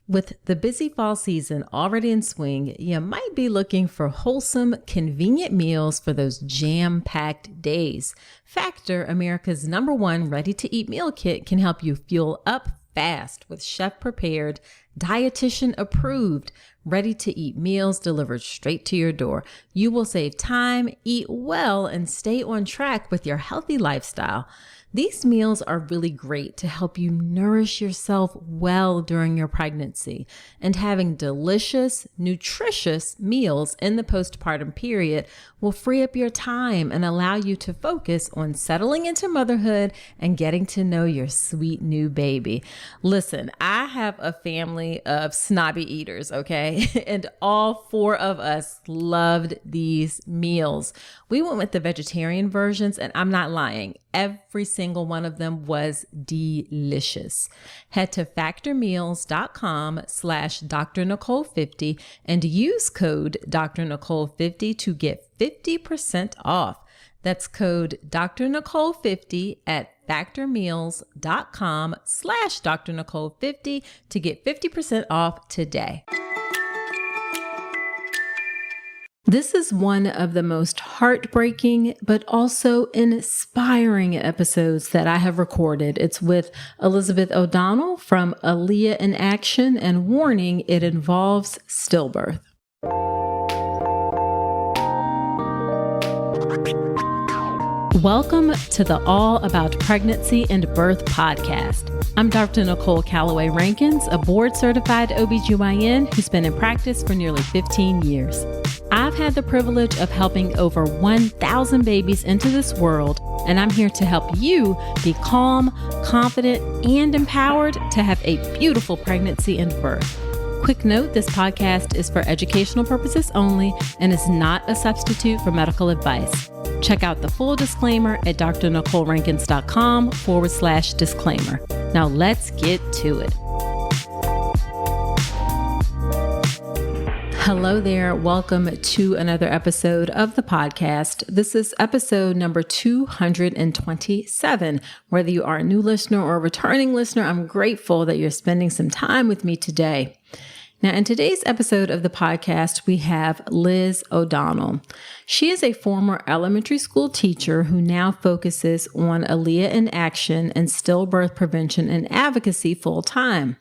With the busy fall season already in swing, you might be looking for wholesome, convenient meals for those jam-packed days. Factor, America's #1 ready-to-eat meal kit, can help you fuel up fast with chef-prepared, dietitian-approved, ready-to-eat meals delivered straight to your door. You will save time, eat well, and stay on track with your healthy lifestyle. These meals are really great to help you nourish yourself well during your pregnancy, and having delicious, nutritious meals in the postpartum period will free up your time and allow you to focus on settling into motherhood and getting to know your sweet new baby. Listen, I have a family of snobby eaters, okay? And all 4 of us loved these meals. We went with the vegetarian versions, and I'm not lying. Every single one of them was delicious. Head to factormeals.com/Dr. Nicole 50 and use code Dr. Nicole 50 to get 50% off. That's code Dr. Nicole 50 at factormeals.com/Dr. Nicole 50 to get 50% off today. This is one of the most heartbreaking but also inspiring episodes that I have recorded. It's with Elizabeth O'Donnell from Aaliyah in Action, and warning, it involves stillbirth. Welcome to the All About Pregnancy and Birth podcast. I'm Dr. Nicole Calloway Rankins, a board-certified OBGYN who's been in practice for nearly 15 years. I've had the privilege of helping over 1,000 babies into this world, and I'm here to help you be calm, confident, and empowered to have a beautiful pregnancy and birth. Quick note, this podcast is for educational purposes only and is not a substitute for medical advice. Check out the full disclaimer at drnicolerankins.com/disclaimer. Now let's get to it. Hello there. Welcome to another episode of the podcast. This is episode number 227. Whether you are a new listener or a returning listener, I'm grateful that you're spending some time with me today. Now, in today's episode of the podcast, we have Liz O'Donnell. She is a former elementary school teacher who now focuses on Aaliyah in Action and stillbirth prevention and advocacy full-time.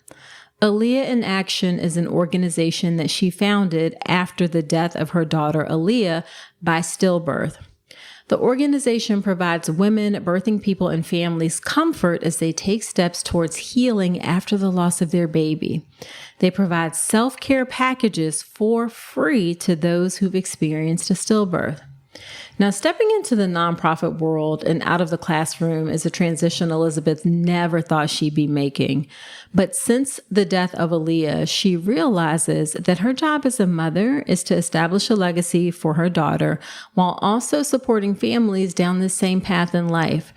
Aaliyah in Action is an organization that she founded after the death of her daughter Aaliyah by stillbirth. The organization provides women, birthing people, and families comfort as they take steps towards healing after the loss of their baby. They provide self-care packages for free to those who've experienced a stillbirth. Now, stepping into the nonprofit world and out of the classroom is a transition Elizabeth never thought she'd be making. But since the death of Aaliyah, she realizes that her job as a mother is to establish a legacy for her daughter while also supporting families down the same path in life.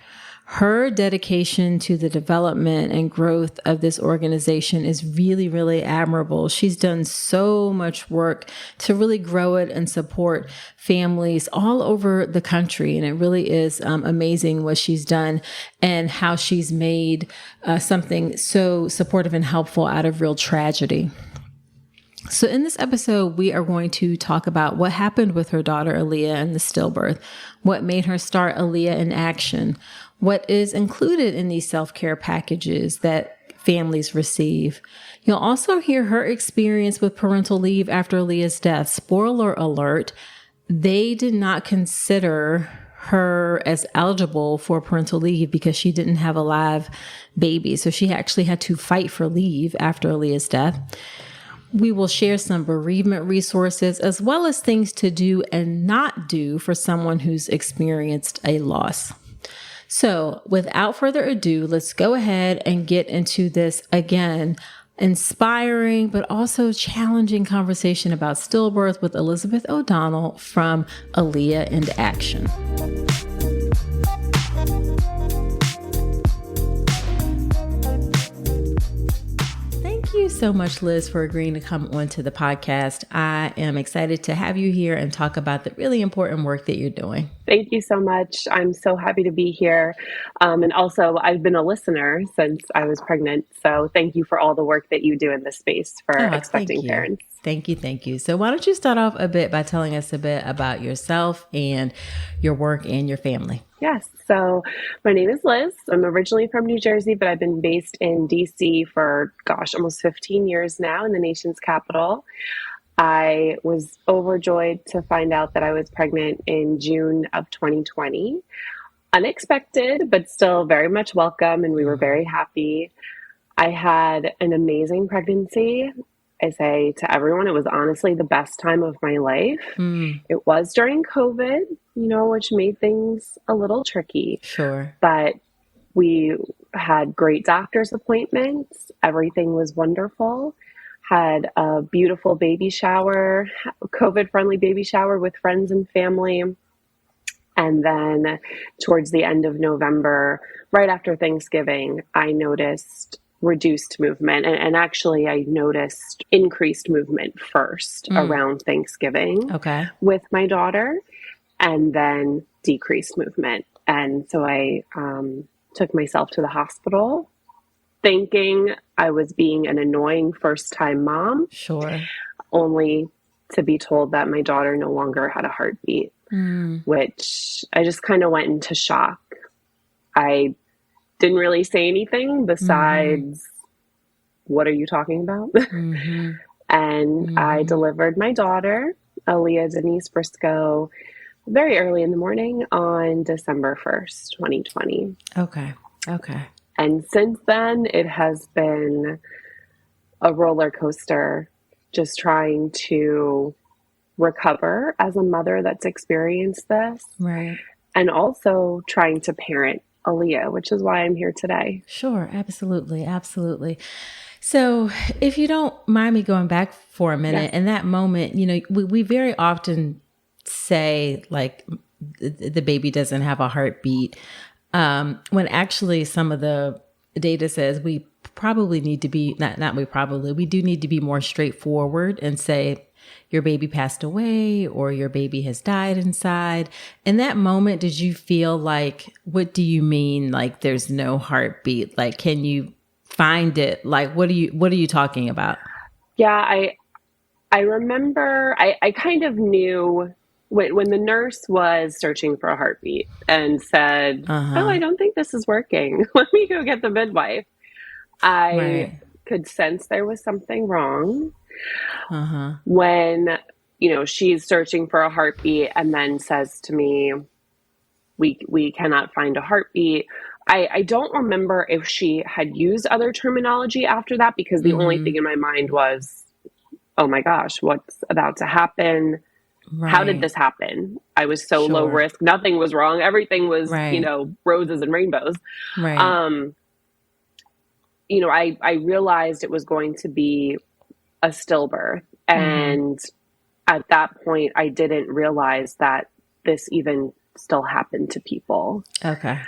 Her dedication to the development and growth of this organization is really, really admirable. She's done so much work to really grow it and support families all over the country. And it really is amazing what she's done and how she's made something so supportive and helpful out of real tragedy. So in this episode, we are going to talk about what happened with her daughter Aaliyah and the stillbirth, what made her start Aaliyah in Action, what is included in these self-care packages that families receive. You'll also hear her experience with parental leave after Aaliyah's death. Spoiler alert, they did not consider her as eligible for parental leave because she didn't have a live baby. So she actually had to fight for leave after Aaliyah's death. We will share some bereavement resources as well as things to do and not do for someone who's experienced a loss. So without further ado, let's go ahead and get into this, again, inspiring but also challenging conversation about stillbirth with Elizabeth O'Donnell from Aaliyah in Action. Thank you so much, Liz, for agreeing to come onto the podcast. I am excited to have you here and talk about the really important work that you're doing. Thank you so much. I'm so happy to be here. And also, I've been a listener since I was pregnant. So thank you for all the work that you do in this space for Oh, thank expecting you. parents. Thank you. Thank you. So why don't you start off a bit by telling us a bit about yourself and your work and your family? Yes. So my name is Liz. I'm originally from New Jersey, but I've been based in DC for, almost 15 years now in the nation's capital. I was overjoyed to find out that I was pregnant in June of 2020. Unexpected, but still very much welcome, and we were very happy. I had an amazing pregnancy. I say to everyone, it was honestly the best time of my life. It was during COVID, which made things a little tricky, Sure. but we had great doctor's appointments. Everything was wonderful. Had a beautiful baby shower, COVID-friendly baby shower with friends and family. And then towards the end of November, right after Thanksgiving, I noticed reduced movement. And actually, I noticed increased movement first around Thanksgiving with my daughter, and then decreased movement. And so I took myself to the hospital thinking I was being an annoying first-time mom. Sure. Only to be told that my daughter no longer had a heartbeat. Which I just kind of went into shock. I didn't really say anything besides, what are you talking about? And I delivered my daughter, Aaliyah Denise Briscoe, very early in the morning on December 1st, 2020. Okay. And since then, it has been a roller coaster, just trying to recover as a mother that's experienced this. Right. And also trying to parent Aaliyah, which is why I'm here today. Sure. Absolutely. Absolutely. So if you don't mind me going back for a minute, in that moment, we very often say like the baby doesn't have a heartbeat, when actually some of the data says we probably need to be, we do need to be more straightforward and say, your baby passed away or your baby has died inside. In that moment, did you feel like, what do you mean? Like there's no heartbeat? Like, can you find it? Like, what are you talking about? Yeah, I remember I kind of knew when the nurse was searching for a heartbeat and said, oh, I don't think this is working. Let me go get the midwife. I could sense there was something wrong. When, she's searching for a heartbeat and then says to me, we cannot find a heartbeat. I don't remember if she had used other terminology after that, because the only thing in my mind was, oh my gosh, what's about to happen? Right. How did this happen? I was so low risk. Nothing was wrong. Everything was, roses and rainbows. Right. I realized it was going to be a stillbirth. And at that point, I didn't realize that this even still happened to people. Okay.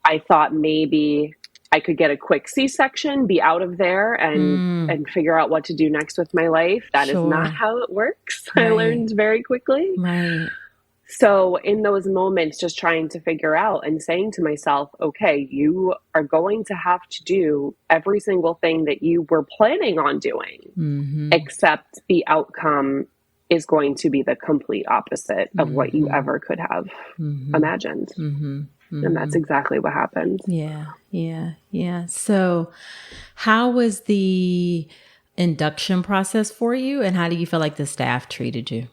I thought maybe I could get a quick C-section, be out of there, and figure out what to do next with my life. That is not how it works. Right. I learned very quickly. Right. So in those moments, just trying to figure out and saying to myself, okay, you are going to have to do every single thing that you were planning on doing, except the outcome is going to be the complete opposite of what you ever could have imagined. And that's exactly what happened. Yeah. So how was the induction process for you, and how do you feel like the staff treated you?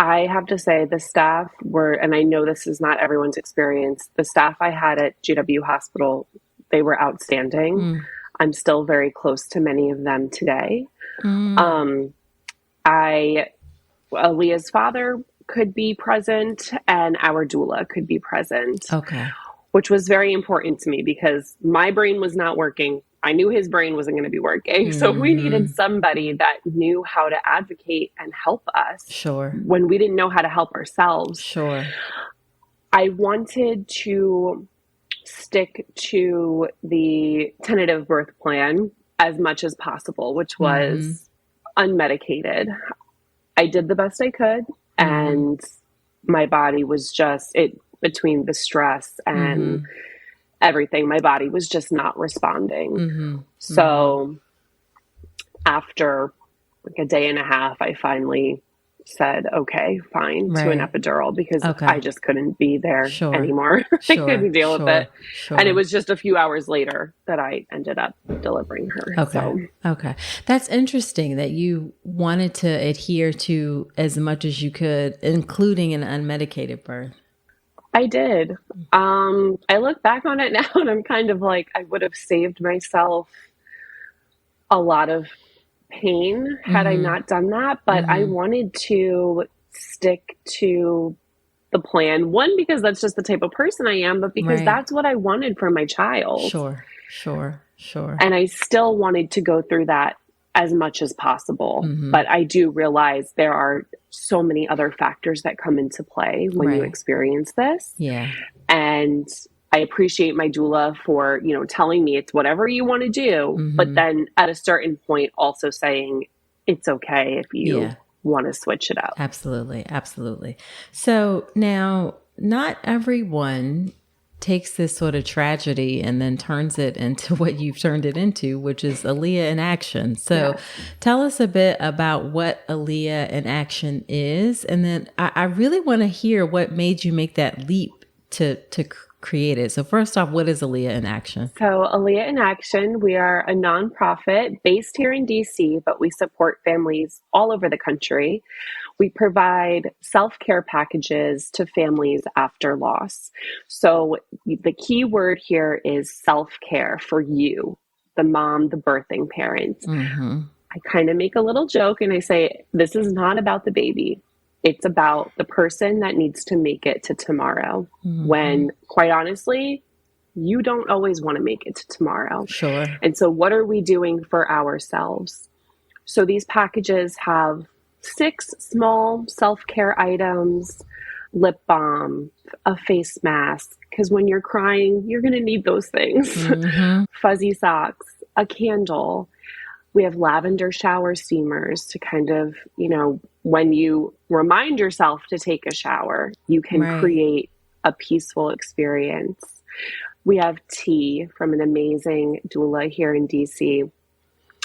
I have to say the staff were, and I know this is not everyone's experience, the staff I had at GW Hospital, they were outstanding. I'm still very close to many of them today. Aaliyah's father could be present and our doula could be present. Okay. Which was very important to me because my brain was not working. I knew his brain wasn't going to be working. So we needed somebody that knew how to advocate and help us. Sure. When we didn't know how to help ourselves. Sure. I wanted to stick to the tentative birth plan as much as possible, which was unmedicated. I did the best I could. And my body was just, between the stress and everything, my body was just not responding. So after like a day and a half, I finally said, okay, fine, to an epidural, because I just couldn't be there anymore. I couldn't deal with it. And it was just a few hours later that I ended up delivering her. Okay. That's interesting that you wanted to adhere to as much as you could, including an unmedicated birth. I did. I look back on it now and I'm kind of like, I would have saved myself a lot of pain had I not done that, but I wanted to stick to the plan. One, because that's just the type of person I am, but because that's what I wanted for my child. Sure. And I still wanted to go through that as much as possible. But I do realize there are so many other factors that come into play when you experience this. Yeah. And I appreciate my doula for, telling me it's whatever you want to do, but then at a certain point also saying it's okay if you want to switch it up. Absolutely. So now, not everyone takes this sort of tragedy and then turns it into what you've turned it into, which is Aaliyah in action. So tell us a bit about what Aaliyah in action is. And then I really want to hear what made you make that leap to create it. So first off, what is Aaliyah in action? So Aaliyah in Action, we are a nonprofit based here in DC, but we support families all over the country. We provide self-care packages to families after loss. So the key word here is self-care for you, the mom, the birthing parent. I kind of make a little joke and I say, this is not about the baby. It's about the person that needs to make it to tomorrow. When, quite honestly, you don't always want to make it to tomorrow. Sure. And so what are we doing for ourselves? So these packages have 6 small self-care items, lip balm, a face mask, because when you're crying, you're going to need those things. Fuzzy socks, a candle. We have lavender shower steamers to kind of, when you remind yourself to take a shower, you can create a peaceful experience. We have tea from an amazing doula here in DC.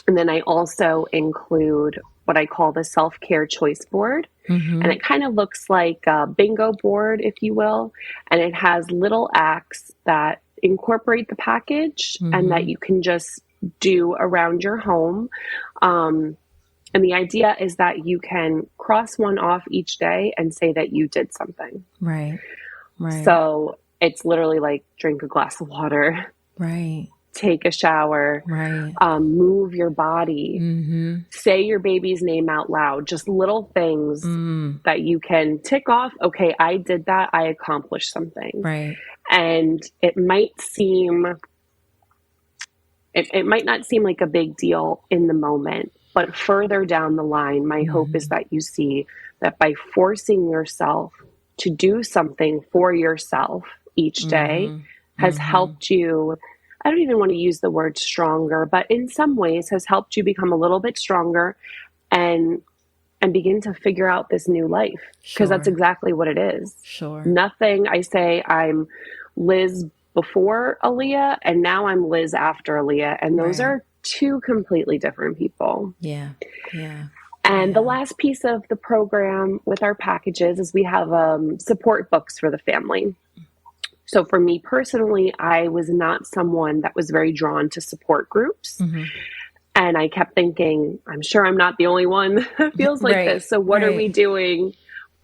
And then I also include what I call the self-care choice board. And it kind of looks like a bingo board, if you will. And it has little acts that incorporate the package and that you can just do around your home. And the idea is that you can cross one off each day and say that you did something. Right. So it's literally like drink a glass of water. Take a shower. Move your body. Say your baby's name out loud. Just little things that you can tick off. Okay, I did that. I accomplished something. And it might not seem like a big deal in the moment, but further down the line, my hope is that you see that by forcing yourself to do something for yourself each day has helped you. I don't even want to use the word stronger, but in some ways has helped you become a little bit stronger and begin to figure out this new life. Because that's exactly what it is. Nothing, I say I'm Liz before Aaliyah and now I'm Liz after Aaliyah. And those are 2 completely different people. And the last piece of the program with our packages is we have support books for the family. So for me personally, I was not someone that was very drawn to support groups. And I kept thinking, I'm sure I'm not the only one that feels like this. So what are we doing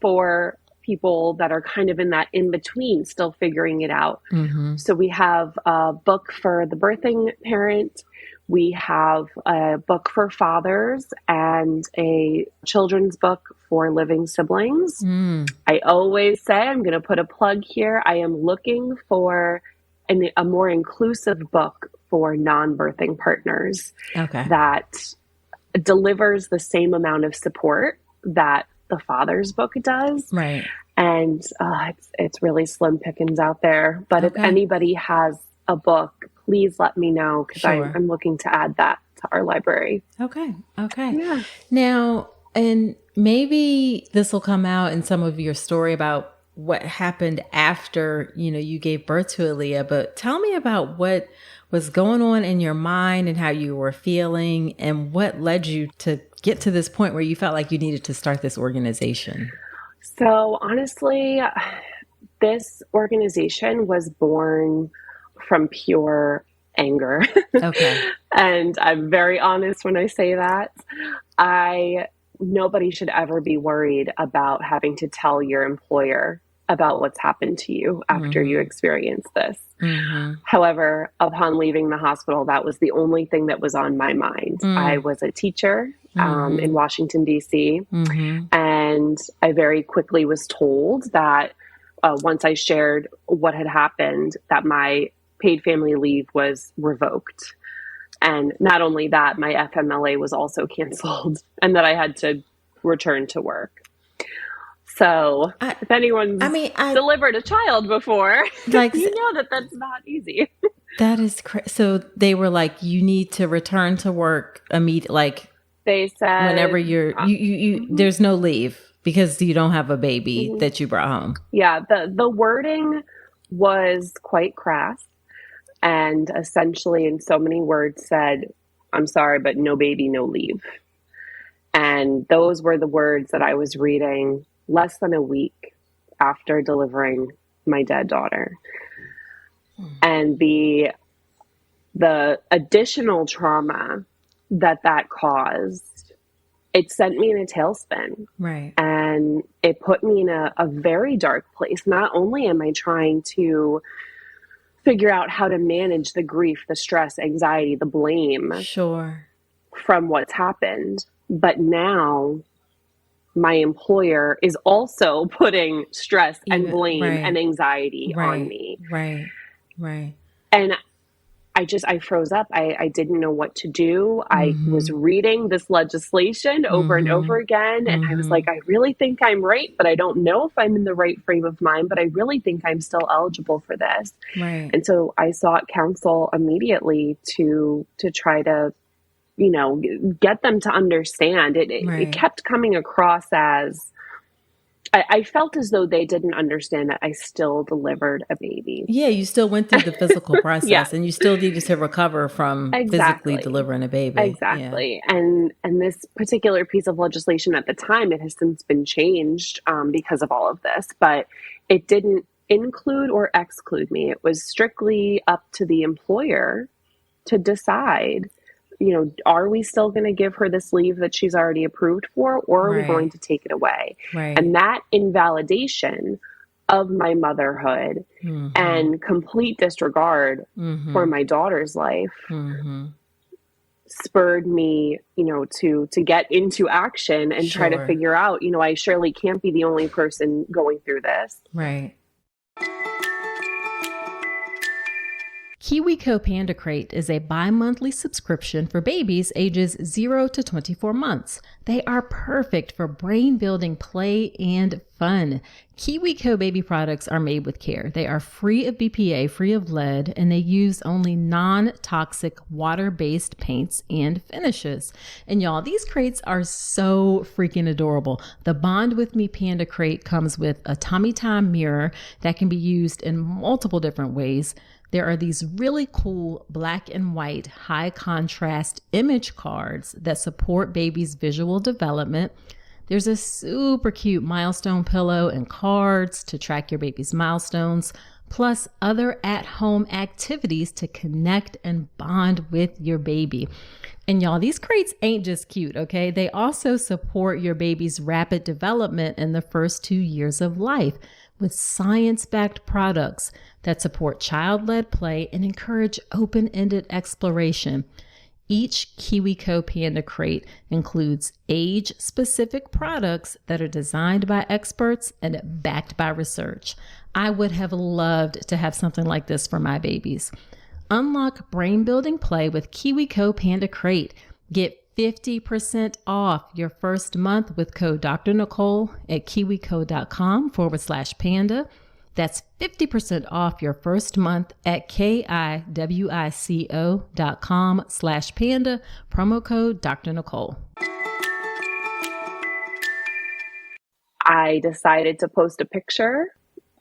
for people that are kind of in that in-between, still figuring it out? So we have a book for the birthing parent. We have a book for fathers and a children's book for living siblings. I always say, I'm going to put a plug here. I am looking for a more inclusive book for non-birthing partners that delivers the same amount of support that the father's book does. And it's really slim pickings out there. But if anybody has a book, please let me know because I'm looking to add that to our library. Okay. Yeah. Now, And maybe this will come out in some of your story about what happened after, you gave birth to Aaliyah, but tell me about what was going on in your mind and how you were feeling and what led you to get to this point where you felt like you needed to start this organization. So honestly, this organization was born from pure anger. Okay. And I'm very honest when I say that. Nobody should ever be worried about having to tell your employer about what's happened to you after you experience this. However, upon leaving the hospital, that was the only thing that was on my mind. I was a teacher in Washington, D.C., and I very quickly was told that once I shared what had happened, that my paid family leave was revoked. And not only that, my FMLA was also canceled and that I had to return to work. So if anyone's delivered a child before, like, you know that's not easy. That is crazy. So they were like, you need to return to work immediately. Like they said, whenever you there's no leave because you don't have a baby that you brought home. Yeah. The wording was quite crass and essentially in so many words said, I'm sorry, but no baby, no leave. And those were the words that I was reading less than a week after delivering my dead daughter. And the additional trauma that caused, it sent me in a tailspin. Right. And it put me in a very dark place. Not only am I trying to figure out how to manage the grief, the stress, anxiety, the blame from what's happened, but now my employer is also putting stress and blame and anxiety on me. Right. And I froze up. I didn't know what to do. I was reading this legislation over and over again. And I was like, I really think I'm right, but I don't know if I'm in the right frame of mind, but I really think I'm still eligible for this. Right. And so I sought counsel immediately to try to, get them to understand. It kept coming across as, I felt as though they didn't understand that I still delivered a baby. Yeah, you still went through the physical process and you still needed to recover from physically delivering a baby. Exactly. Yeah. And this particular piece of legislation at the time, it has since been changed because of all of this, but it didn't include or exclude me. It was strictly up to the employer to decide, are we still going to give her this leave that she's already approved for, or are we going to take it away? Right. And that invalidation of my motherhood and complete disregard for my daughter's life spurred me, to get into action and try to figure out, I surely can't be the only person going through this. Right. KiwiCo Panda Crate is a bi-monthly subscription for babies ages 0 to 24 months. They are perfect for brain-building play and fun. KiwiCo baby products are made with care. They are free of BPA, free of lead, and they use only non-toxic water-based paints and finishes. And y'all, these crates are so freaking adorable. The Bond With Me Panda Crate comes with a tummy time mirror that can be used in multiple different ways. There are these really cool black and white high contrast image cards that support baby's visual development. There's a super cute milestone pillow and cards to track your baby's milestones, plus other at-home activities to connect and bond with your baby. And y'all, these crates ain't just cute, okay? They also support your baby's rapid development in the first 2 years of life with science-backed products that support child-led play and encourage open-ended exploration. Each KiwiCo Panda Crate includes age-specific products that are designed by experts and backed by research. I would have loved to have something like this for my babies. Unlock brain-building play with KiwiCo Panda Crate. Get 50% off your first month with code Dr. Nicole at kiwico.com/panda. That's 50% off your first month at kiwico.com/panda, promo code Dr. Nicole. I decided to post a picture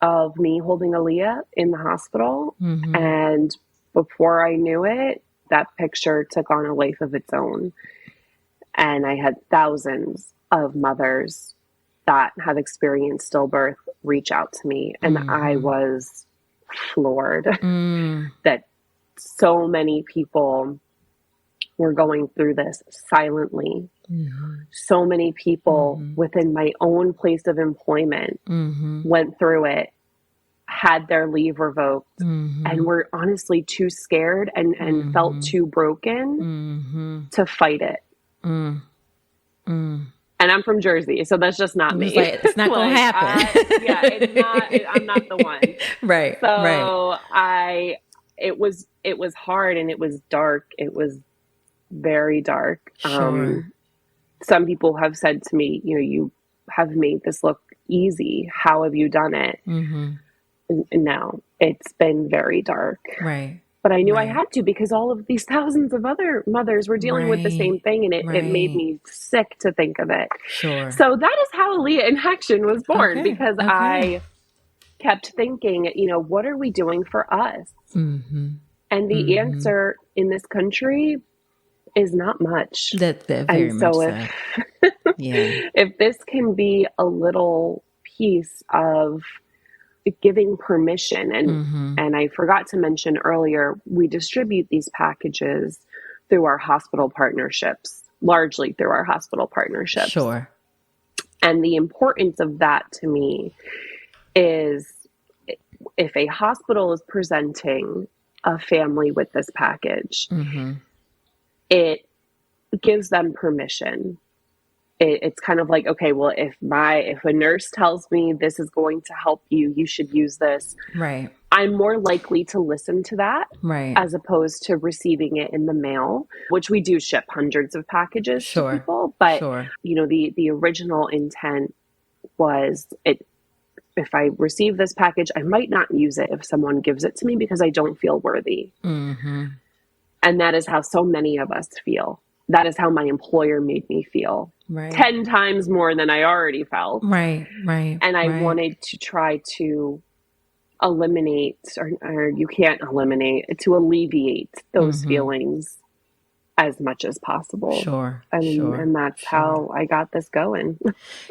of me holding Aaliyah in the hospital. Mm-hmm. And before I knew it, that picture took on a life of its own. And I had thousands of mothers that have experienced stillbirth reach out to me. And I was floored that so many people were going through this silently. So many people within my own place of employment went through it, had their leave revoked, and were honestly too scared and felt too broken to fight it. And I'm from Jersey, so that's just not me. Like, it's not going to happen. It's not. I'm not the one. Right. So it was hard, and it was dark. It was very dark. Sure. Some people have said to me, you have made this look easy. How have you done it? No, it's been very dark. Right. But I knew I had to, because all of these thousands of other mothers were dealing with the same thing, and it made me sick to think of it. Sure. So that is how Aaliyah in Action was born, because I kept thinking, what are we doing for us? And the answer in this country is not much. That very much so. If this can be a little piece of giving permission, and I forgot to mention earlier, we distribute these packages through our hospital partnerships, largely through our hospital partnerships. Sure. And the importance of that to me is, if a hospital is presenting a family with this package, it gives them permission. It's kind of like, okay, well, if a nurse tells me this is going to help you, you should use this. Right. I'm more likely to listen to that, right, as opposed to receiving it in the mail, which we do ship hundreds of packages to people. But the original intent was, if I receive this package, I might not use it if someone gives it to me because I don't feel worthy. And that is how so many of us feel. That is how my employer made me feel. 10 times more than I already felt. Right. And I wanted to try to eliminate, or you can't eliminate, to alleviate those feelings as much as possible. Sure. And that's how I got this going.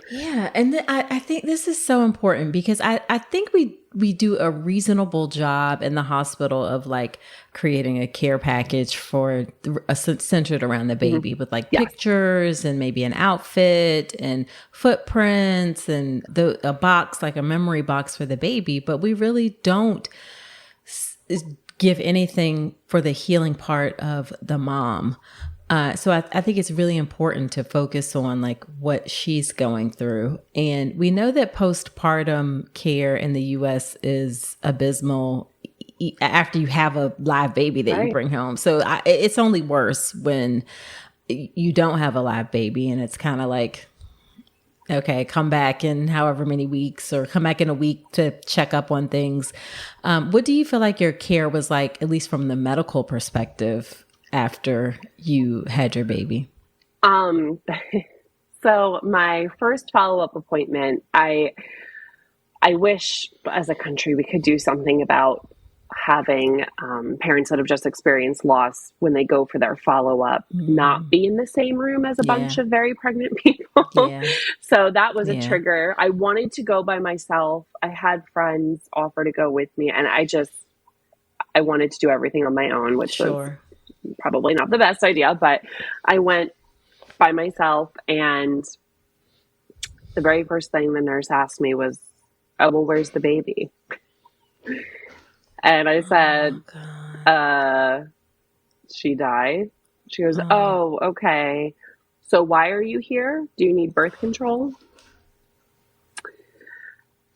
Yeah. And I think this is so important, because I think we do a reasonable job in the hospital of like creating a care package centered around the baby, with like pictures and maybe an outfit and footprints and a box, like a memory box for the baby. But we really don't give anything for the healing part of the mom. So I think it's really important to focus on like what she's going through. And we know that postpartum care in the U.S. is abysmal after you have a live baby that you bring home. So it's only worse when you don't have a live baby, and it's kind of like, okay, come back in however many weeks, or come back in a week to check up on things. What do you feel like your care was like, at least from the medical perspective, after you had your baby? So my first follow-up appointment, I wish as a country we could do something about having parents that have just experienced loss, when they go for their follow-up, not be in the same room as a bunch of very pregnant people. So that was a trigger. I wanted to go by myself. I had friends offer to go with me, and I wanted to do everything on my own, which was probably not the best idea, but I went by myself, and the very first thing the nurse asked me was, "Oh, well, where's the baby?" And I said, she died. She goes, "Oh, okay. So why are you here? Do you need birth control?"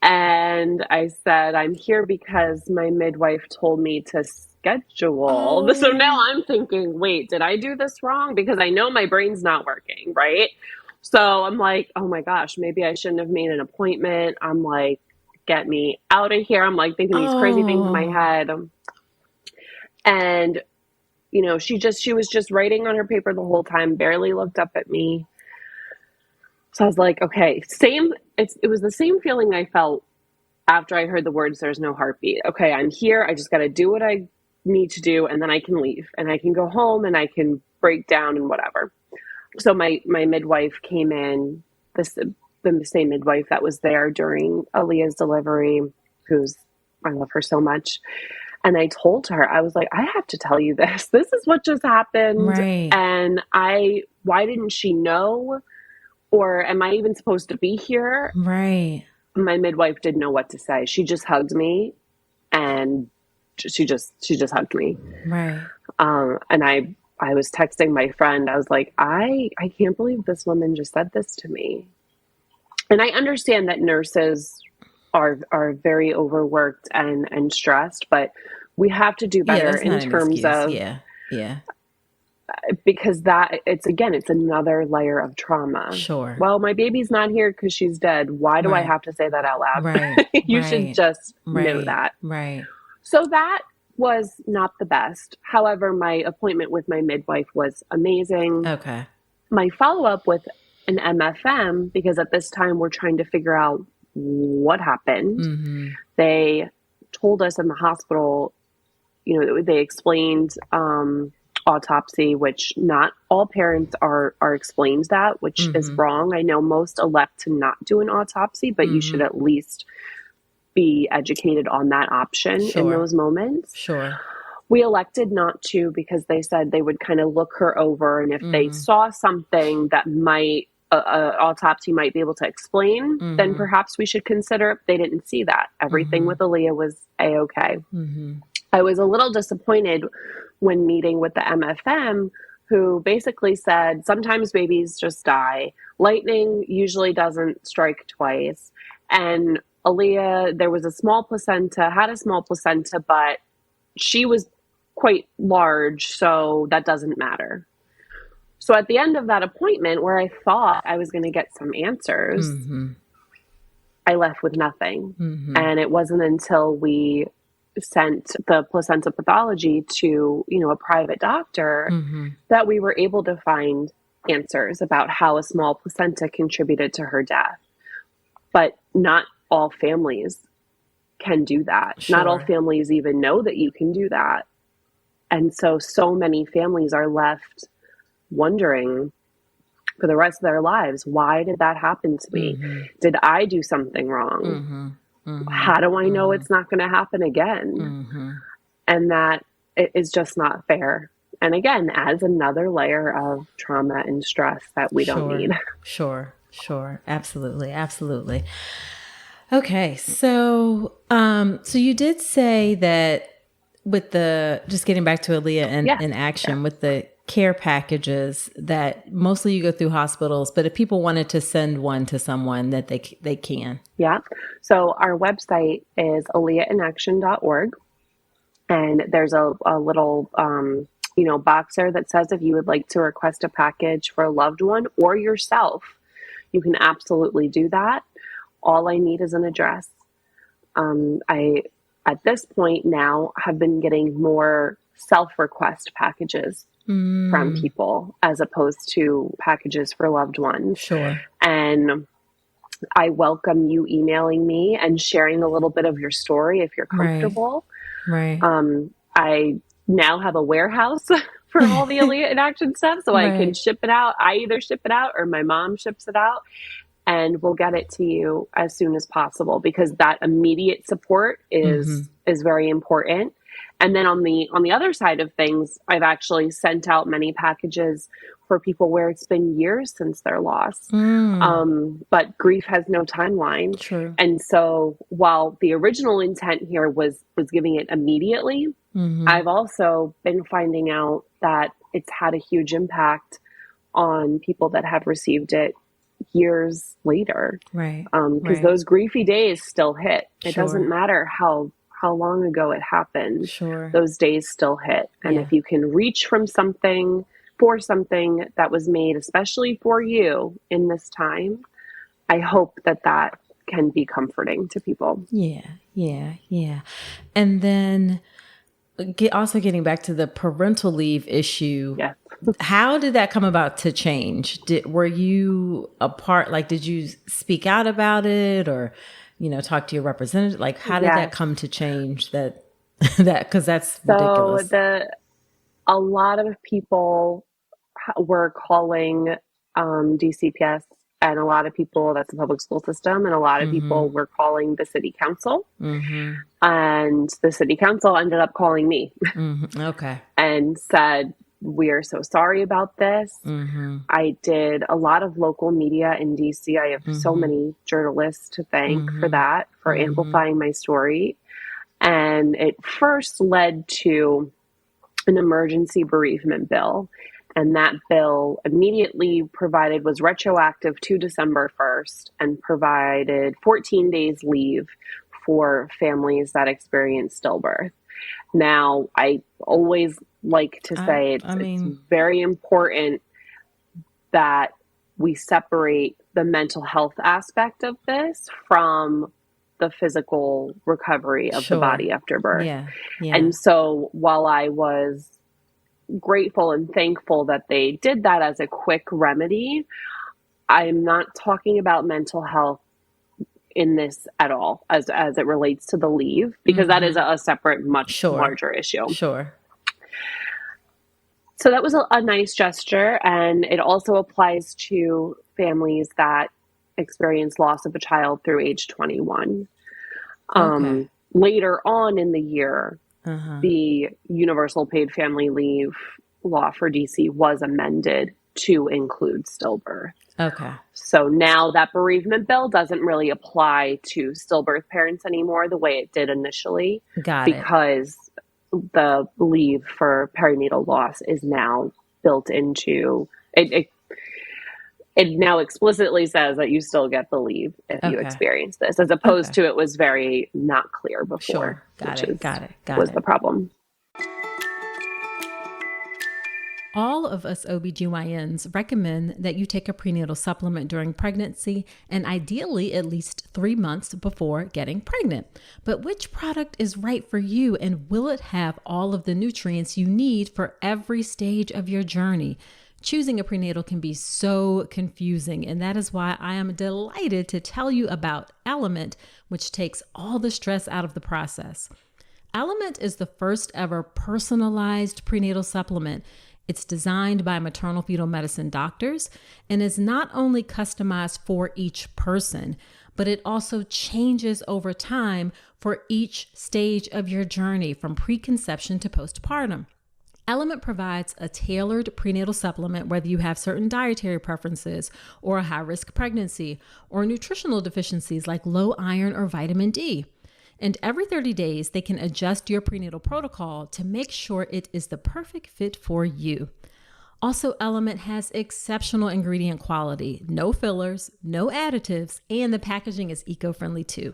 And I said, "I'm here because my midwife told me to schedule." So now I'm thinking, wait, did I do this wrong? Because I know my brain's not working, right? So I'm like, oh my gosh, maybe I shouldn't have made an appointment. I'm like, get me out of here. I'm like thinking these crazy things in my head. And, she was just writing on her paper the whole time, barely looked up at me. So I was like, okay, it was the same feeling I felt after I heard the words, there's no heartbeat. Okay, I'm here. I just got to do what I need to do. And then I can leave and I can go home and I can break down and whatever. So my midwife came in, the same midwife that was there during Aaliyah's delivery, I love her so much. And I told her, I was like, I have to tell you this. This is what just happened. Right. And why didn't she know? Or am I even supposed to be here? Right. My midwife didn't know what to say. She just hugged me and she just hugged me. Right. And I was texting my friend. I was like, I can't believe this woman just said this to me. And I understand that nurses are very overworked and stressed, but we have to do better in terms of, because it's another layer of trauma. Sure. Well, my baby's not here because she's dead. Why do I have to say that out loud? Right. You should just know that. Right. So that was not the best. However, my appointment with my midwife was amazing. Okay. My follow-up with an MFM, because at this time we're trying to figure out what happened. Mm-hmm. They told us in the hospital, they explained autopsy, which not all parents are explained that, which is wrong. I know most elect to not do an autopsy, but you should at least be educated on that option in those moments. Sure. We elected not to because they said they would kind of look her over, and if they saw something that might autopsy might be able to explain, then perhaps we should consider it. They didn't see that. Everything with Aaliyah was A-okay. I was a little disappointed when meeting with the MFM, who basically said, sometimes babies just die. Lightning usually doesn't strike twice. And Aaliyah, there was a small placenta, but she was quite large, so that doesn't matter. So at the end of that appointment, where I thought I was going to get some answers, I left with nothing. And it wasn't until we sent the placenta pathology to, a private doctor that we were able to find answers about how a small placenta contributed to her death. But not all families can do that. Not all families even know that you can do that. And so many families are left wondering for the rest of their lives, why did that happen to me? Did I do something wrong? How do I know it's not going to happen again? And that is just not fair. And again, adds another layer of trauma and stress that we don't need. Sure. Absolutely. Okay. So, so you did say that with just getting back to Aaliyah in action with the care packages, that mostly you go through hospitals, but if people wanted to send one to someone, that they can. Yeah. So our website is AaliyahInAction.org. And there's a little, box there that says if you would like to request a package for a loved one or yourself, you can absolutely do that. All I need is an address. I, at this point now, have been getting more self-request packages from people as opposed to packages for loved ones. Sure. And I welcome you emailing me and sharing a little bit of your story if you're comfortable. Right. I now have a warehouse for all the Aaliyah in Action stuff, so I can ship it out. I either ship it out or my mom ships it out, and we'll get it to you as soon as possible, because that immediate support is very important. And then on the other side of things, I've actually sent out many packages for people where it's been years since their loss. But grief has no timeline. True. And so while the original intent here was giving it immediately, I've also been finding out that it's had a huge impact on people that have received it years later. Right. Because those griefy days still hit. It doesn't matter how long ago it happened. Those days still hit. And if you can reach for something that was made especially for you in this time, I hope that can be comforting to people. Yeah. And then also getting back to the parental leave issue. Yes. How did that come about to change? Were you a part, like, did you speak out about it or, talk to your representative? Like, how did that come to change that, because that's ridiculous. So a lot of people were calling DCPS, and a lot of people, that's the public school system, and a lot of people were calling the city council. And the city council ended up calling me. Okay. And said, we are so sorry about this. I did a lot of local media in DC. I have so many journalists to thank for that, for amplifying my story. And it first led to an emergency bereavement bill. And that bill immediately was retroactive to December 1st and provided 14 days leave for families that experience stillbirth. Now, I always like to say it's very important that we separate the mental health aspect of this from the physical recovery of the body after birth. Yeah. And so while I was grateful and thankful that they did that as a quick remedy, I'm not talking about mental health in this at all as it relates to the leave, because that is a separate, much larger issue. Sure. So that was a nice gesture. And it also applies to families that experience loss of a child through age 21. Later on in the year, the universal paid family leave law for DC was amended to include stillbirth. Okay. So now that bereavement bill doesn't really apply to stillbirth parents anymore the way it did initially. Because the leave for perinatal loss is now built into it. It now explicitly says that you still get the leave if you experience this, as opposed to it was very not clear before. Got it. Was the problem. All of us OBGYNs recommend that you take a prenatal supplement during pregnancy and ideally at least 3 months before getting pregnant. But which product is right for you, and will it have all of the nutrients you need for every stage of your journey? Choosing a prenatal can be so confusing, and that is why I am delighted to tell you about Element, which takes all the stress out of the process. Element is the first ever personalized prenatal supplement. It's designed by maternal fetal medicine doctors and is not only customized for each person, but it also changes over time for each stage of your journey from preconception to postpartum. Element provides a tailored prenatal supplement whether you have certain dietary preferences or a high-risk pregnancy or nutritional deficiencies like low iron or vitamin D. And every 30 days, they can adjust your prenatal protocol to make sure it is the perfect fit for you. Also, Element has exceptional ingredient quality, no fillers, no additives, and the packaging is eco-friendly too.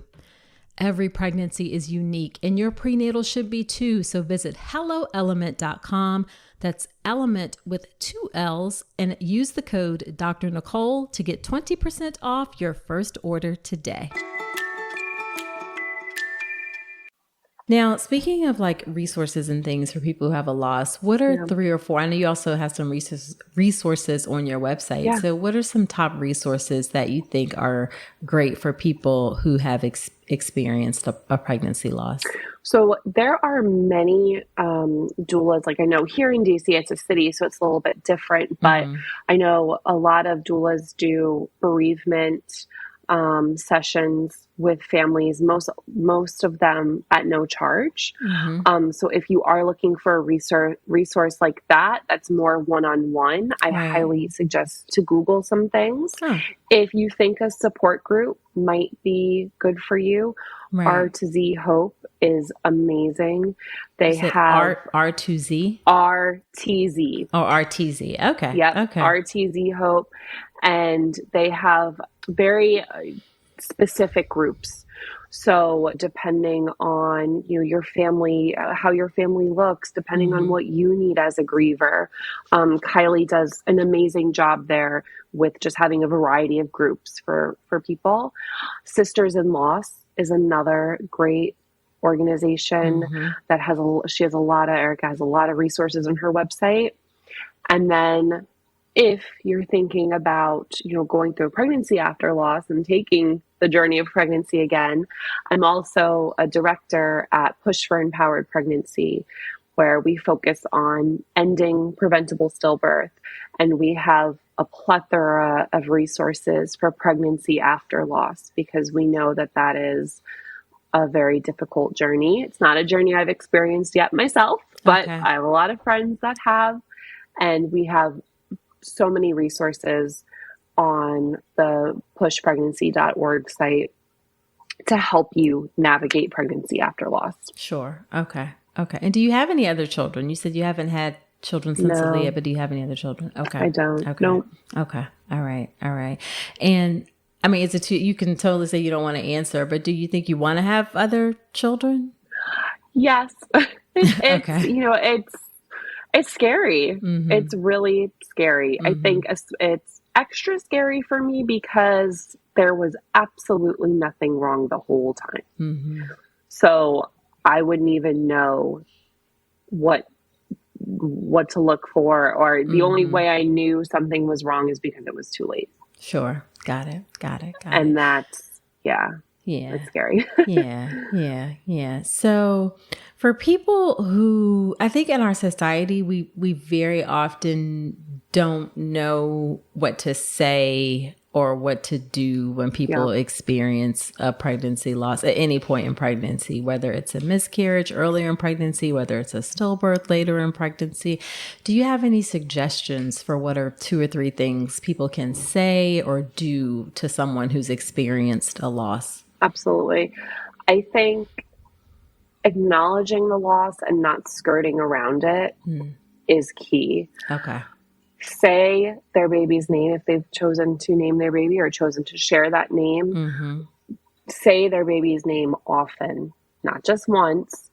Every pregnancy is unique, and your prenatal should be too. So visit helloelement.com. That's Element with 2 L's, and use the code Dr. Nicole to get 20% off your first order today. Now, speaking of like resources and things for people who have a loss, what are 3 or 4? I know you also have some resources on your website. Yeah. So what are some top resources that you think are great for people who have experienced a pregnancy loss? So there are many doulas. Like I know here in DC, it's a city, so it's a little bit different. But I know a lot of doulas do bereavement sessions with families, most of them at no charge. So if you are looking for a resource like that, that's more one-on-one, I highly suggest to Google some things. If you think a support group might be good for you, R to Z Hope is amazing. They have R2Z? RTZ. Oh, RTZ. Okay. Yeah. Okay. RTZ Hope. And they have very specific groups. So depending on your family, how your family looks, depending on what you need as a griever, Kylie does an amazing job there with just having a variety of groups for people. Sisters in Loss is another great organization that Erica has a lot of resources on her website. And then if you're thinking about, going through pregnancy after loss and taking the journey of pregnancy again, I'm also a director at Push for Empowered Pregnancy, where we focus on ending preventable stillbirth. And we have a plethora of resources for pregnancy after loss, because we know that that is a very difficult journey. It's not a journey I've experienced yet myself, but I have a lot of friends that have, and we have so many resources on the pushpregnancy.org site to help you navigate pregnancy after loss. Sure. Okay. And do you have any other children? You said you haven't had children since Aaliyah, but do you have any other children? Okay. I don't. Okay. No. Okay. All right. And I mean, you can totally say you don't want to answer, but do you think you want to have other children? Yes. It's, okay. It's scary. It's really scary. I think it's extra scary for me because there was absolutely nothing wrong the whole time. So I wouldn't even know what to look for, or the only way I knew something was wrong is because it was too late. Sure. Got it. And that's, it's scary. Yeah. So for people who, I think in our society, we very often don't know what to say or what to do when people experience a pregnancy loss at any point in pregnancy, whether it's a miscarriage earlier in pregnancy, whether it's a stillbirth later in pregnancy. Do you have any suggestions for what are 2 or 3 things people can say or do to someone who's experienced a loss? Absolutely. I think acknowledging the loss and not skirting around it is key. Okay. Say their baby's name if they've chosen to name their baby or chosen to share that name. Say their baby's name often, not just once.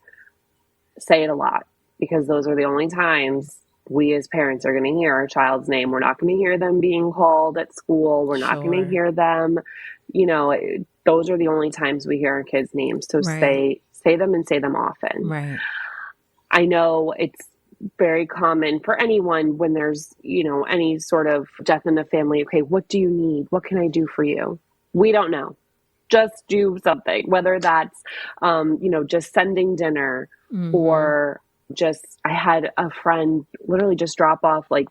Say it a lot, because those are the only times we as parents are going to hear our child's name. We're not going to hear them being called at school. We're not going to hear them. Those are the only times we hear our kids' names. So say them and say them often. Right. I know it's very common for anyone when there's, any sort of death in the family. Okay, what do you need? What can I do for you? We don't know. Just do something, whether that's, just sending dinner or I had a friend literally just drop off like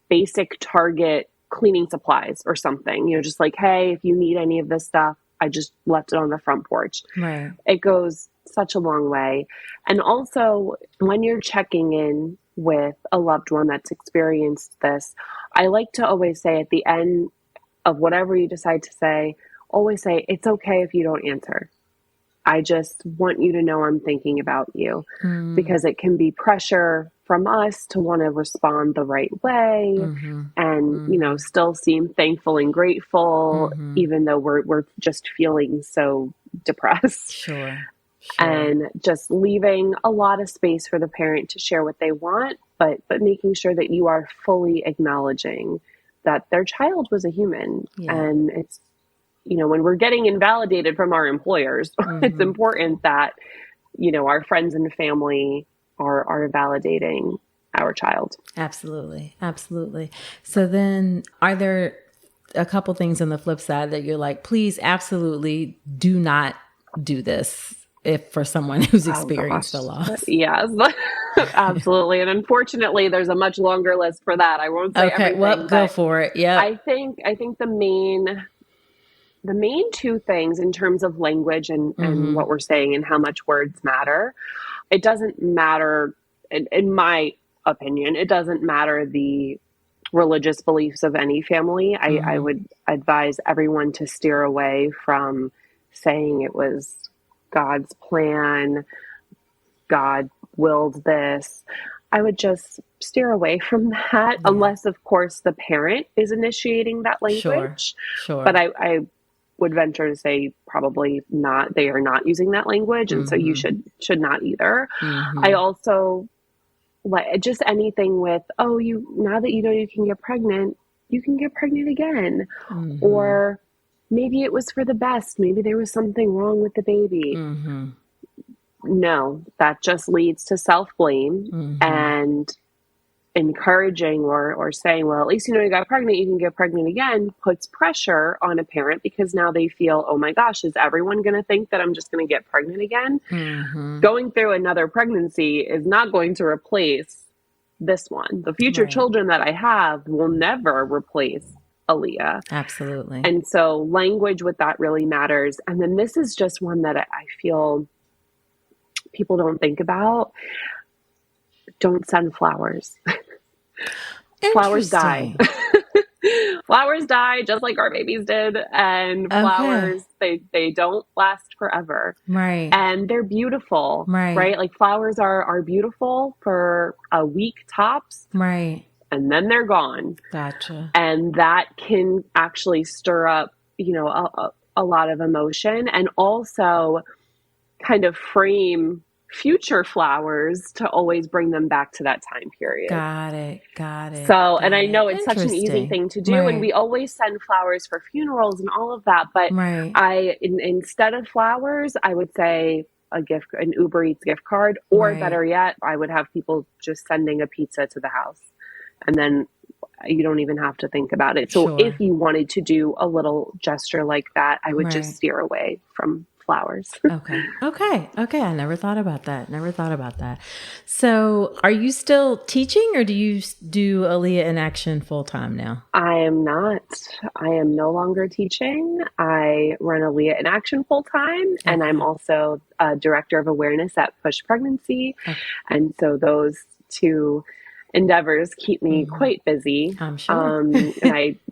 basic Target cleaning supplies or something, just like, hey, if you need any of this stuff, I just left it on the front porch. Right. It goes such a long way. And also when you're checking in with a loved one that's experienced this, I like to always say at the end of whatever you decide to say, always say, it's okay if you don't answer. I just want you to know I'm thinking about you, because it can be pressure from us to want to respond the right way and, still seem thankful and grateful, even though we're just feeling so depressed. Sure. And just leaving a lot of space for the parent to share what they want, but making sure that you are fully acknowledging that their child was a human. And it's, when we're getting invalidated from our employers, it's important that, our friends and family are validating our child. Absolutely. So then are there a couple things on the flip side that you're like, please absolutely do not do this if for someone who's experienced a loss? Yes, absolutely. And unfortunately, there's a much longer list for that. I won't say everything. Well, go for it. Yeah. I think the main 2 things in terms of language and what we're saying and how much words matter, it doesn't matter, in my opinion, it doesn't matter the religious beliefs of any family. I would advise everyone to steer away from saying it was God's plan, God willed this. I would just steer away from that, unless, of course, the parent is initiating that language. Sure. But I would venture to say probably not. They are not using that language, and so you should not either. I also like just anything with, now that you can get pregnant, you can get pregnant again, or maybe it was for the best. Maybe there was something wrong with the baby. no, that just leads to self-blame and encouraging or saying, well, at least you got pregnant, you can get pregnant again, puts pressure on a parent because now they feel, oh my gosh, is everyone going to think that I'm just going to get pregnant again? Going through another pregnancy is not going to replace this one. The future children that I have will never replace Aaliyah. Absolutely. And so language with that really matters. And then this is just one that I feel people don't think about. Don't send flowers. Flowers die. Flowers die just like our babies did. And flowers, they don't last forever. Right. And they're beautiful. Right? Like flowers are beautiful for a week tops. Right. And then they're gone. Gotcha. And that can actually stir up, a lot of emotion and also kind of frame future flowers to always bring them back to that time period. Got it. So, and I know it's such an easy thing to do, and we always send flowers for funerals and all of that. But instead of flowers, I would say an Uber Eats gift card, or better yet, I would have people just sending a pizza to the house, and then you don't even have to think about it. So if you wanted to do a little gesture like that, I would just steer away from flowers. Okay. I never thought about that. So are you still teaching, or do you do Aaliyah in Action full time now? I am not. I am no longer teaching. I run Aaliyah in Action full time, and I'm also a director of awareness at Push Pregnancy. And so those two endeavors keep me quite busy. I'm sure. And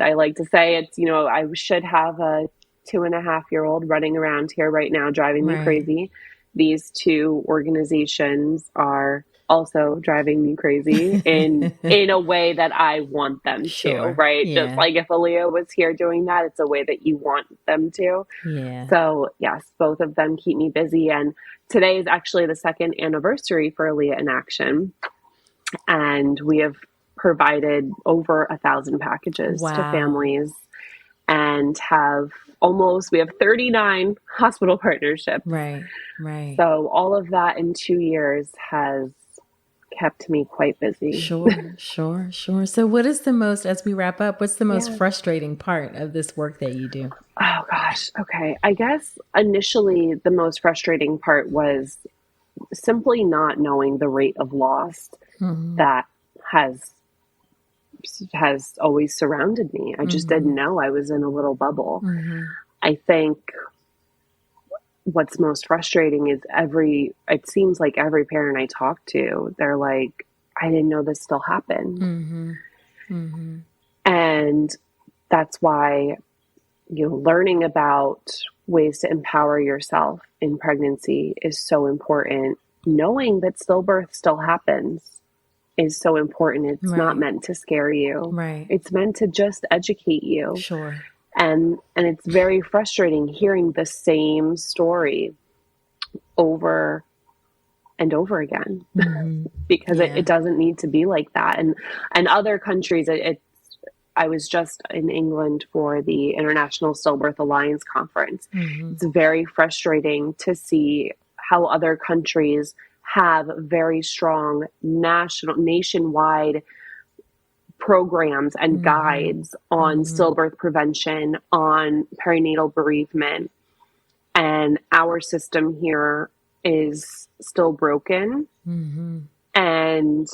I like to say it's, I should have a 2.5-year-old running around here right now, driving me crazy. These two organizations are also driving me crazy in a way that I want them to, right? Yeah. Just like if Aaliyah was here doing that, it's a way that you want them to. Yeah. So yes, both of them keep me busy. And today is actually the 2nd anniversary for Aaliyah in Action. And we have provided over 1,000 packages to families and we have 39 hospital partnerships. Right. So all of that in 2 years has kept me quite busy. Sure. So what is as we wrap up, what's the most frustrating part of this work that you do? Oh gosh. Okay. I guess initially the most frustrating part was simply not knowing the rate of loss that has always surrounded me. I just didn't know. I was in a little bubble. I think what's most frustrating is it seems like every parent I talk to, they're like, I didn't know this still happened. And that's why, learning about ways to empower yourself in pregnancy is so important. Knowing that stillbirth still happens is so important. It's not meant to scare you. It's meant to just educate you. Sure. And it's very frustrating hearing the same story over and over again because it doesn't need to be like that. And other countries, I was just in England for the International Stillbirth Alliance conference. It's very frustrating to see how other countries have very strong nationwide programs and guides on stillbirth prevention, on perinatal bereavement. And our system here is still broken. And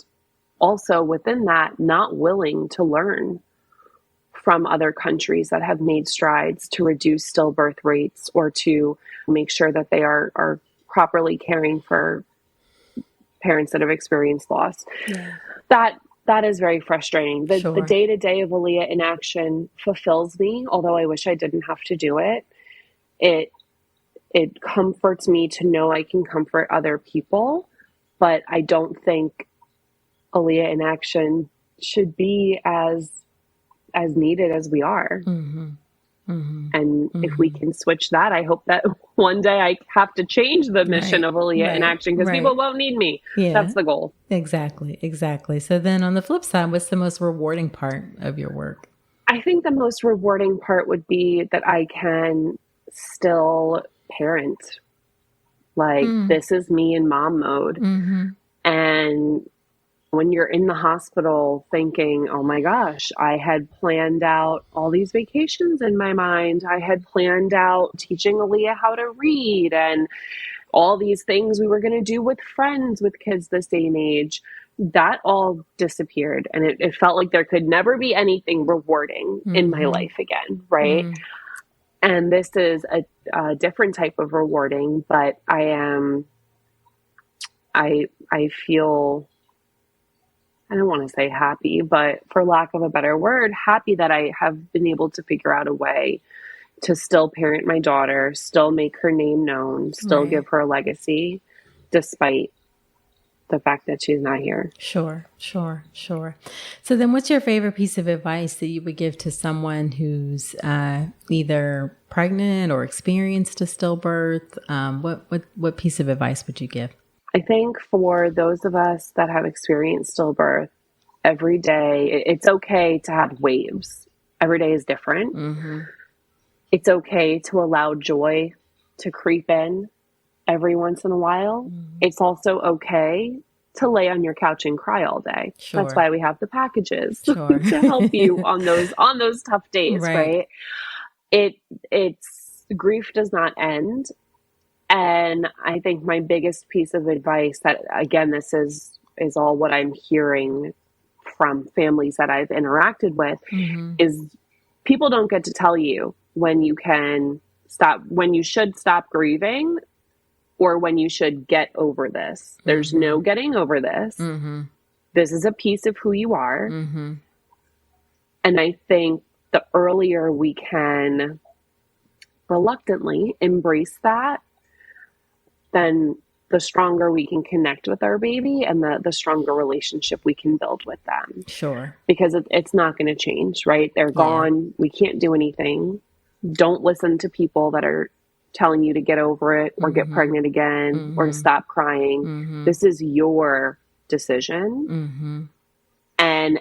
also within that, not willing to learn from other countries that have made strides to reduce stillbirth rates or to make sure that they are properly caring for parents that have experienced loss. That is very frustrating. The day-to-day of Aaliyah in Action fulfills me, although I wish I didn't have to do it. It comforts me to know I can comfort other people, but I don't think Aaliyah in Action should be as needed as we are. And if we can switch that, I hope that one day I have to change the mission of Aaliyah in Action because people won't need me. That's the goal. Exactly. So then on the flip side, what's the most rewarding part of your work? I think the most rewarding part would be that I can still parent Like, this is me in mom mode. And when you're in the hospital thinking, oh my gosh, I had planned out all these vacations in my mind. I had planned out teaching Aaliyah how to read and all these things we were going to do with friends with kids this day and age. That all disappeared. And it felt like there could never be anything rewarding in my life again. Right. And this is a different type of rewarding, but I feel, I don't want to say happy, but for lack of a better word, happy that I have been able to figure out a way to still parent my daughter, still make her name known, still give her a legacy, despite the fact that she's not here. Sure. So then what's your favorite piece of advice that you would give to someone who's either pregnant or experienced a stillbirth? What piece of advice would you give? I think for those of us that have experienced stillbirth, every day, it's okay to have waves. Every day is different. It's okay to allow joy to creep in every once in a while. It's also okay to lay on your couch and cry all day. That's why we have the packages to help you on those tough days, right? It's grief does not end. And I think my biggest piece of advice that, again, this is all what I'm hearing from families that I've interacted with, is people don't get to tell you when you should stop grieving or when you should get over this. There's no getting over this. This is a piece of who you are. And I think the earlier we can reluctantly embrace that, then the stronger we can connect with our baby and the stronger relationship we can build with them. Sure. Because it's not going to change, right? They're gone. We can't do anything. Don't listen to people that are telling you to get over it or get pregnant again or to stop crying. This is your decision. And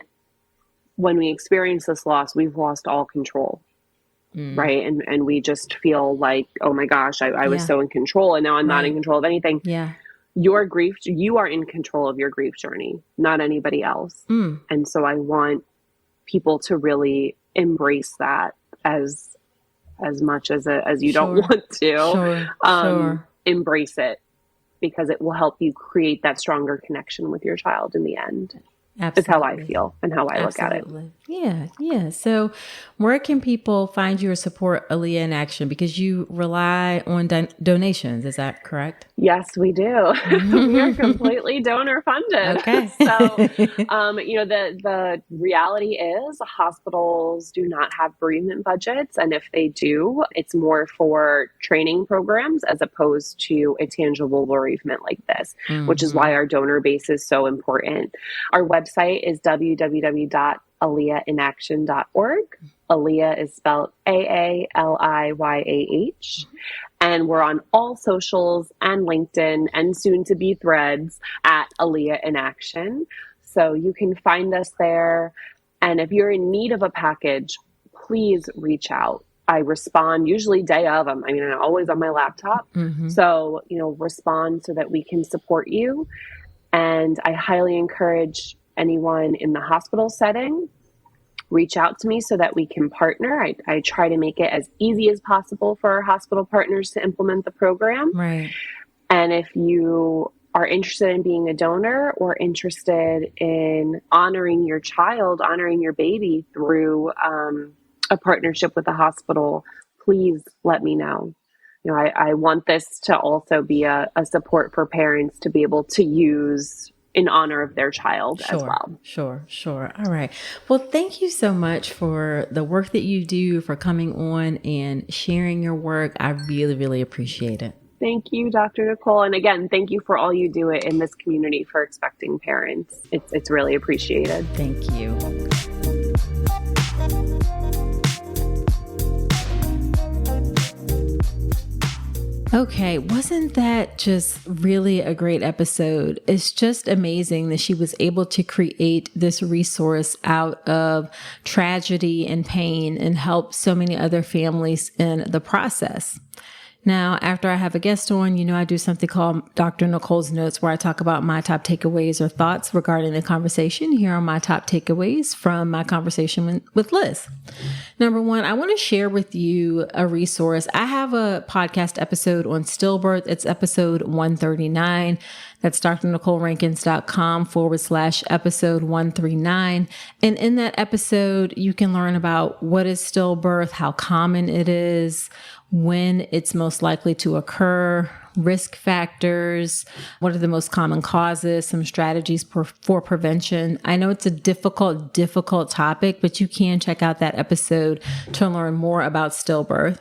when we experience this loss, we've lost all control. Right. And we just feel like, oh my gosh, I was so in control and now I'm not in control of anything. Your grief, you are in control of your grief journey, not anybody else. And so I want people to really embrace that as much as you don't want to. Embrace it, because it will help you create that stronger connection with your child in the end. Absolutely. Is how I feel and how I look at it. Yeah. So where can people find you or support Aaliyah in Action? Because you rely on donations. Is that correct? Yes, we do. We are completely donor funded. Okay. So, the reality is hospitals do not have bereavement budgets. And if they do, it's more for training programs as opposed to a tangible bereavement like this, which is why our donor base is so important. Our website is www.aaliyahinaction.org. Aaliyah is spelled Aaliyah. And we're on all socials and LinkedIn and soon to be Threads at Aaliyah in Action. So you can find us there. And if you're in need of a package, please reach out. I respond usually day of. I'm always on my laptop. So, respond so that we can support you. And I highly encourage anyone in the hospital setting, reach out to me so that we can partner. I try to make it as easy as possible for our hospital partners to implement the program. Right. And if you are interested in being a donor or interested in honoring your child, honoring your baby through a partnership with the hospital, please let me know. I want this to also be a support for parents to be able to use in honor of their child as well. Sure. All right. Well, thank you so much for the work that you do, for coming on and sharing your work. I really, really appreciate it. Thank you, Dr. Nicole. And again, thank you for all you do in this community for expecting parents. It's really appreciated. Thank you. Okay, wasn't that just really a great episode? It's just amazing that she was able to create this resource out of tragedy and pain and help so many other families in the process. Now, after I have a guest on, I do something called Dr. Nicole's Notes, where I talk about my top takeaways or thoughts regarding the conversation. Here are my top takeaways from my conversation with Liz. Number one, I want to share with you a resource. I have a podcast episode on Stillbirth. It's episode 139. That's drnicolerankins.com/episode 139. And in that episode, you can learn about what is stillbirth, how common it is, when it's most likely to occur, risk factors, what are the most common causes, some strategies for prevention. I know it's a difficult topic, but you can check out that episode to learn more about stillbirth.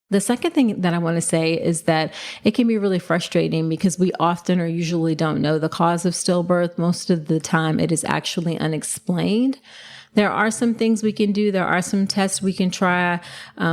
The second thing that I want to say is that it can be really frustrating because we often or usually don't know the cause of stillbirth. Most of the time, it is actually unexplained. There are some things we can do. There are some tests we can try.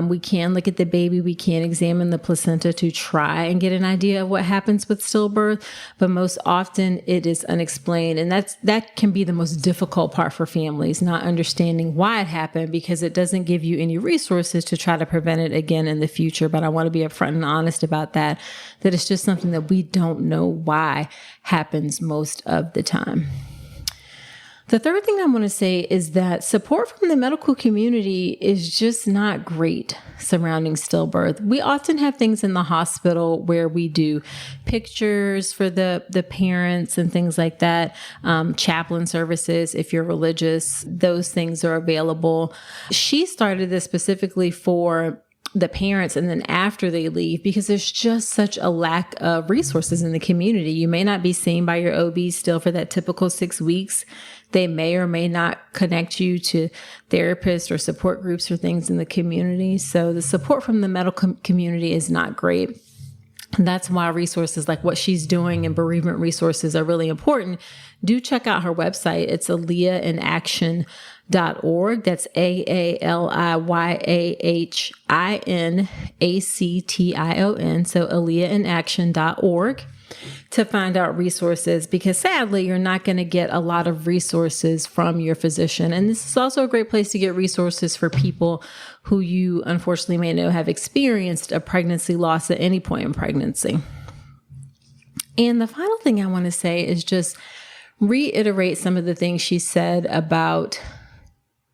We can look at the baby. We can examine the placenta to try and get an idea of what happens with stillbirth. But most often it is unexplained. And that can be the most difficult part for families, not understanding why it happened, because it doesn't give you any resources to try to prevent it again in the future. But I want to be upfront and honest about that it's just something that we don't know why happens most of the time. The third thing I want to say is that support from the medical community is just not great surrounding stillbirth. We often have things in the hospital where we do pictures for the parents and things like that. Chaplain services, if you're religious, those things are available. She started this specifically for the parents and then after they leave, because there's just such a lack of resources in the community. You may not be seen by your OB still for that typical 6 weeks. They may or may not connect you to therapists or support groups or things in the community. So the support from the medical community is not great. And that's why resources like what she's doing and bereavement resources are really important. Do check out her website. It's AaliyahInAction.org. That's AaliyahInAction. So AaliyahInAction.org to find out resources, because sadly, you're not going to get a lot of resources from your physician. And this is also a great place to get resources for people who you unfortunately may know have experienced a pregnancy loss at any point in pregnancy. And the final thing I want to say is just reiterate some of the things she said about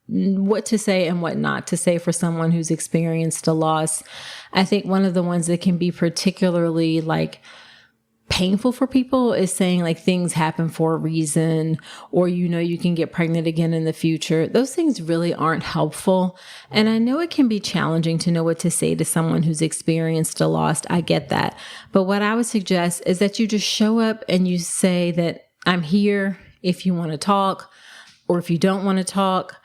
what to say and what not to say for someone who's experienced a loss. I think one of the ones that can be particularly painful for people is saying things happen for a reason, or you can get pregnant again in the future. Those things really aren't helpful. And I know it can be challenging to know what to say to someone who's experienced a loss. I get that. But what I would suggest is that you just show up and you say that I'm here if you want to talk, or if you don't want to talk,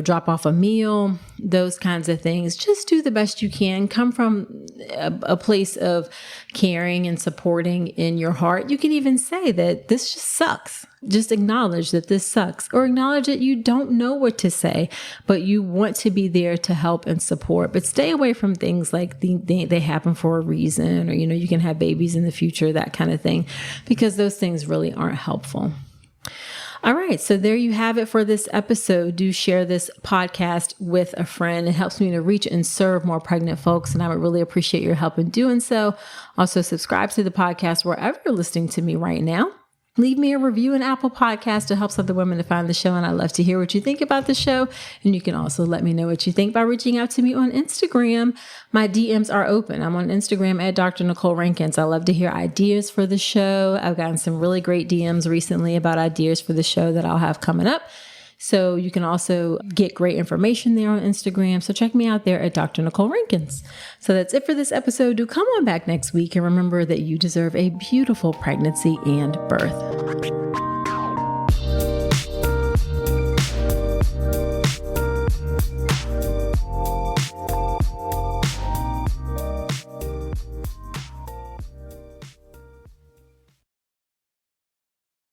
drop off a meal, those kinds of things. Just do the best you can. Come from a place of caring and supporting in your heart. You can even say that this just sucks. Just acknowledge that this sucks, or acknowledge that you don't know what to say, but you want to be there to help and support. But stay away from things like they happen for a reason, or, you can have babies in the future, that kind of thing, because those things really aren't helpful. All right. So there you have it for this episode. Do share this podcast with a friend. It helps me to reach and serve more pregnant folks, and I would really appreciate your help in doing so. Also, subscribe to the podcast wherever you're listening to me right now. Leave me a review in Apple Podcasts to help other women to find the show. And I'd love to hear what you think about the show. And you can also let me know what you think by reaching out to me on Instagram. My DMs are open. I'm on Instagram at Dr. Nicole Rankins. I love to hear ideas for the show. I've gotten some really great DMs recently about ideas for the show that I'll have coming up. So you can also get great information there on Instagram. So check me out there at Dr. Nicole Rankins. So that's it for this episode. Do come on back next week, and remember that you deserve a beautiful pregnancy and birth.